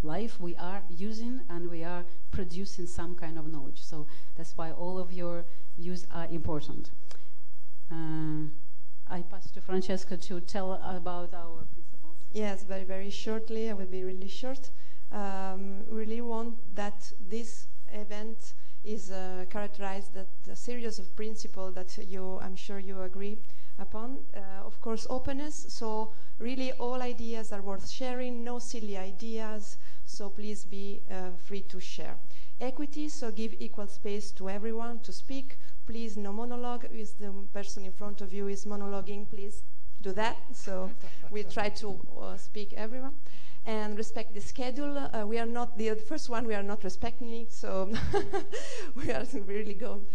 life, we are using and we are producing some kind of knowledge. So that's why all of your views are important. I pass to Francesca to tell about our principles. Yes, very, very shortly. I will be really short. We really want that this event is characterized that a series of principles that I'm sure you agree upon. Of course, openness. So really all ideas are worth sharing, no silly ideas. So please be free to share. Equity, so give equal space to everyone to speak. Please, no monologue. If the person in front of you is monologuing, please do that. So we try to speak everyone. And respect the schedule. We are not the first one. We are not respecting it, so we are really going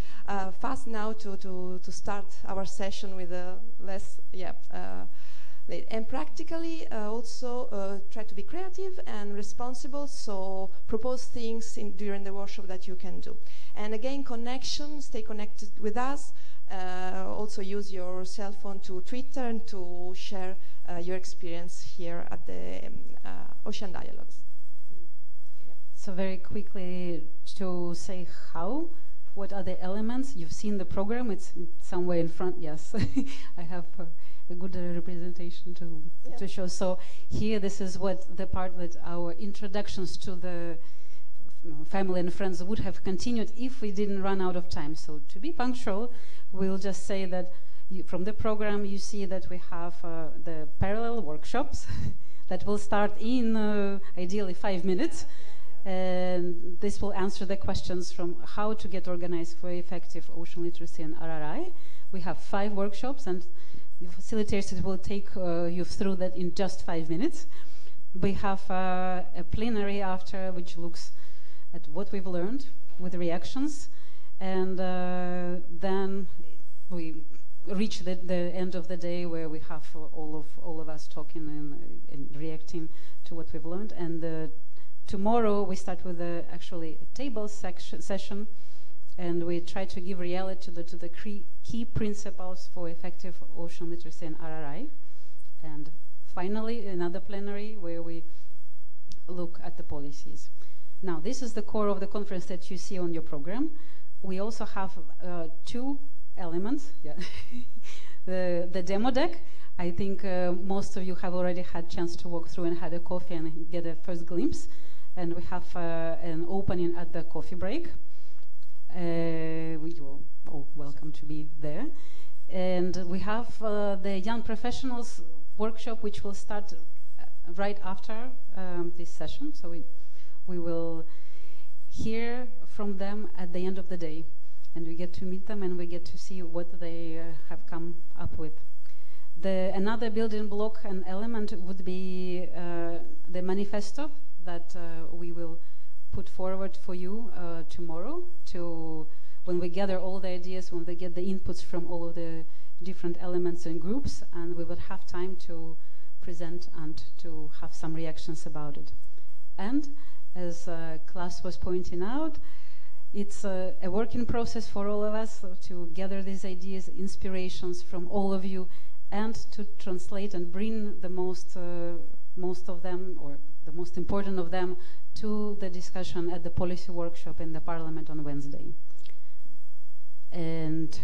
fast now to start our session with less late. And practically also try to be creative and responsible. So propose things during the workshop that you can do. And again, connection. Stay connected with us. Also use your cell phone to Twitter and to share your experience here at the Ocean Dialogues. So very quickly to say what are the elements? You've seen the program, it's somewhere in front, yes. I have a good representation to show. So here, this is what the part that our introductions to the family and friends would have continued if we didn't run out of time. So to be punctual, we'll just say that from the program you see that we have the parallel workshops that will start in ideally 5 minutes. And this will answer the questions from how to get organized for effective ocean literacy and RRI. We have 5 workshops and the facilitators will take you through that in just 5 minutes. We have a plenary after which looks at what we've learned with reactions, and then we reach the end of the day where we have all of us talking and reacting to what we've learned. And tomorrow we start with actually a table session, and we try to give reality to the key principles for effective ocean literacy and RRI. And finally, another plenary where we look at the policies. Now, this is the core of the conference that you see on your program. We also have 2 elements. Yeah. the demo deck. I think most of you have already had chance to walk through and had a coffee and get a first glimpse. And we have an opening at the coffee break. You're all welcome to be there. And we have the Young Professionals workshop, which will start right after this session. So we will hear from them at the end of the day, and we get to meet them and we get to see what they have come up with. Another building block and element would be the manifesto that we will put forward for you tomorrow, when we gather all the ideas, when we get the inputs from all of the different elements and groups, and we will have time to present and to have some reactions about it. And as Klaus was pointing out, it's a working process for all of us to gather these ideas, inspirations from all of you, and to translate and bring the most of them, or the most important of them, to the discussion at the policy workshop in the Parliament on Wednesday. And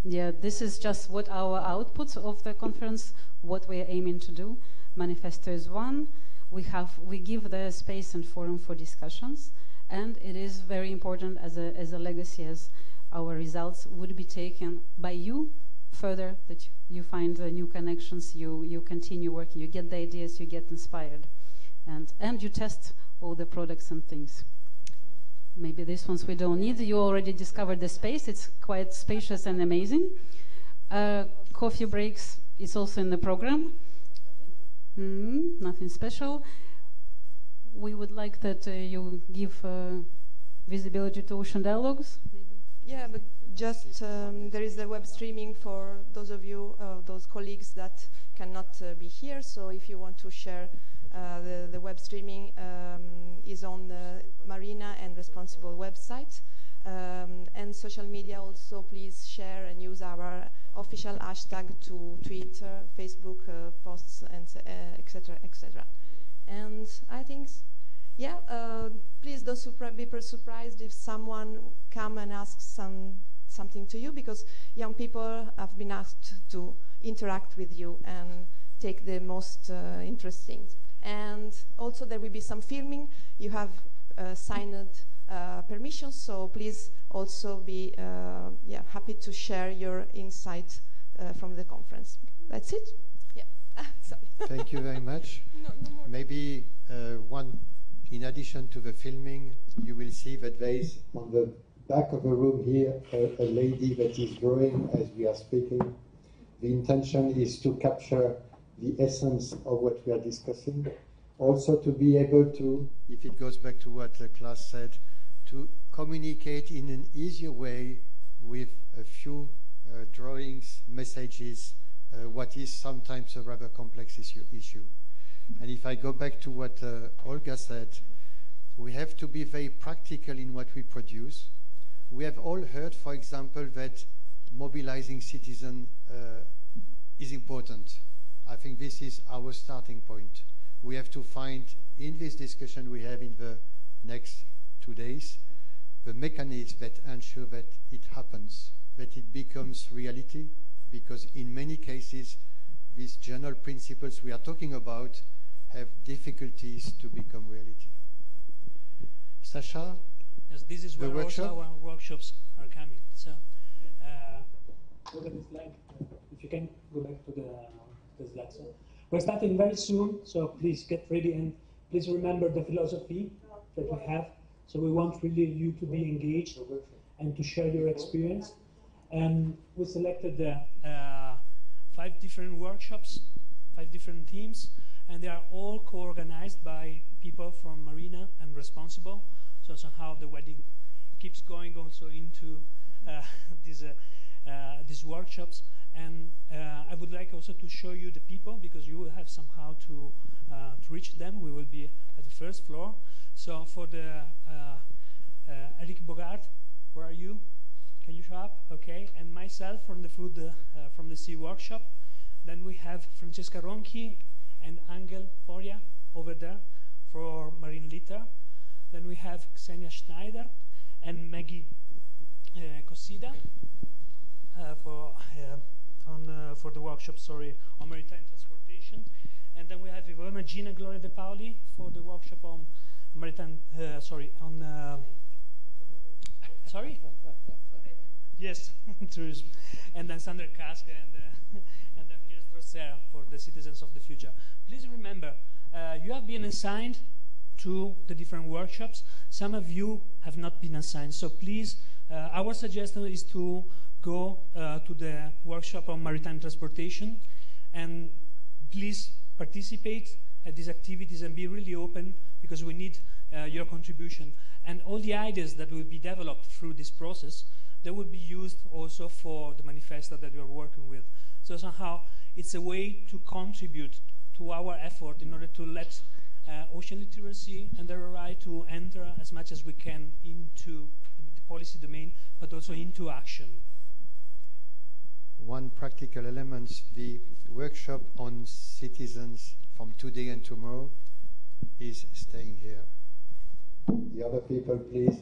yeah, this is just what our outputs of the conference, what we are aiming to do. Manifesto is one. We give the space and forum for discussions, and it is very important as a legacy, as our results would be taken by you further, that you find new connections, you continue working, you get the ideas, you get inspired, and you test all the products and things. Maybe these ones we don't need. You already discovered the space. It's quite spacious and amazing. Coffee breaks is also in the program. Nothing special. We would like that you give visibility to Ocean Dialogues. Yeah, but just there is a web streaming for those of you, those colleagues that cannot be here. So if you want to share the web streaming is on the Marina and Responsible website. And social media also, please share and use our official hashtag to Twitter, Facebook posts, and etc., etc. And I think, yeah, please don't be surprised if someone come and asks something to you, because young people have been asked to interact with you and take the most interesting. And also there will be some filming. You have signed permission, so please also be happy to share your insight from the conference. That's it. Yeah. Sorry. Thank you very much. No more. Maybe one, in addition to the filming, you will see that there is on the back of the room here a lady that is drawing as we are speaking. The intention is to capture the essence of what we are discussing. Also to be able to, if it goes back to what the class said, to communicate in an easier way with a few drawings, messages, what is sometimes a rather complex issue. And if I go back to what Olga said, we have to be very practical in what we produce. We have all heard, for example, that mobilizing citizens is important. I think this is our starting point. We have to find, in this discussion we have in the next 2 days, the mechanisms that ensure that it happens, that it becomes reality, because in many cases, these general principles we are talking about have difficulties to become reality. Sasha? Yes, this is where workshop? also our workshops are coming. So, look at the slide. If you can go back to the slide. So, we're starting very soon, so please get ready and please remember the philosophy that we have. So we want really you to be engaged and to share your experience. And we selected 5 different workshops, 5 different teams, and they are all co-organized by people from Marina and Responsible. So somehow the wedding keeps going also into these workshops. And I would like also to show you the people, because you will have somehow to reach them. We will be at the first floor. So for the Eric Bogart, where are you? Can you show up? Okay. And myself from the Food from the Sea workshop. Then we have Francesca Ronchi and Angel Poria over there for Marine Litter. Then we have Ksenia Schneider and Maggie Kosida for the workshop, on maritime transportation. And then we have Ivona Gina Gloria De Paoli for the workshop on maritime, yes, tourism. And then Sandra Kaska and then Pierre Strasser for the citizens of the future. Please remember, you have been assigned to the different workshops. Some of you have not been assigned, so please, our suggestion is to go to the workshop on maritime transportation, and please participate at these activities and be really open, because we need your contribution. And all the ideas that will be developed through this process, they will be used also for the manifesto that we are working with. So somehow it's a way to contribute to our effort in order to let ocean literacy and the right to enter as much as we can into the policy domain, but also into action. One practical element, the workshop on citizens from today and tomorrow is staying here. The other people, please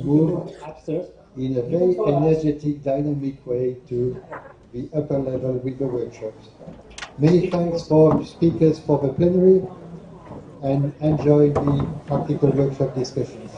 move upstairs in a very energetic, dynamic way to the upper level with the workshops. Many thanks for speakers for the plenary, and enjoy the practical workshop discussions.